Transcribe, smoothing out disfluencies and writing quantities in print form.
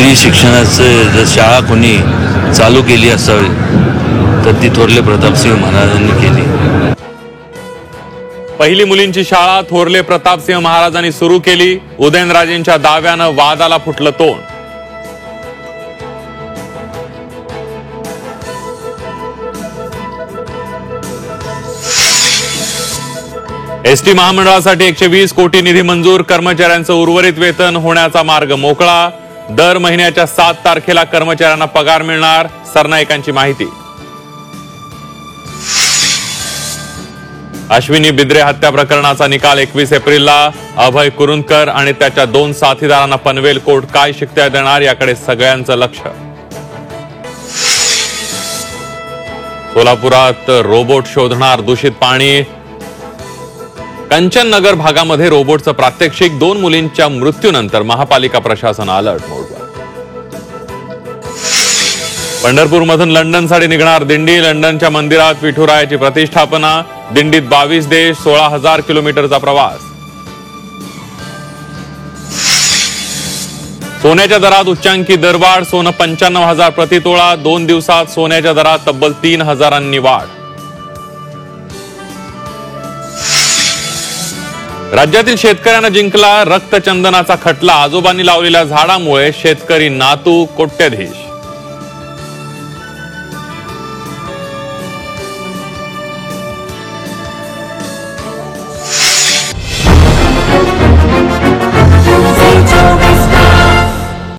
पहिली शिक्षणाचं जर शाळा कोणी चालू केली असावी तर ती थोरले प्रतापसिंह महाराजांनी केली. पहिली मुलींची शाळा थोरले प्रतापसिंह महाराजांनी सुरू केली. उदयनराजेंच्या दाव्यानं वादाला फुटलं तोंड. एसटी महामंडळासाठी 120 कोटी निधी मंजूर. कर्मचाऱ्यांचं उर्वरित वेतन होण्याचा मार्ग मोकळा. दर महिन्याच्या 7 तारखेला कर्मचाऱ्यांना पगार मिळणार. सरनाईकांची माहिती. अश्विनी बिद्रे हत्या प्रकरणाचा निकाल 21 एप्रिलला. अभय कुरुंदकर आणि त्याच्या 2 साथीदारांना पनवेल कोर्ट काय शिक्षा देणार याकडे सगळ्यांचं लक्ष. सोलापुरात रोबोट शोधणार दूषित पाणी. कंचननगर भागामध्ये रोबोटचं प्रात्यक्षिक. 2 मुलींच्या मृत्यूनंतर महापालिका प्रशासन अलर्ट मोडवर. पंढरपूरमधून लंडनसाठी निघणार दिंडी. लंडनच्या मंदिरात विठुरायाची प्रतिष्ठापना. दिंडीत 22 देश, 16,000 किलोमीटरचा प्रवास. सोन्याच्या दरात उच्चांकी दरवाढ. सोनं 95,000 प्रतितोळा. 2 दिवसात सोन्याच्या दरात तब्बल 3,000 वाढ. राज्यातील शेतकऱ्यांना जिंकला रक्तचंदनाचा खटला. आजोबांनी लावलेल्या झाडामुळे शेतकरी नातू कोट्यधीश.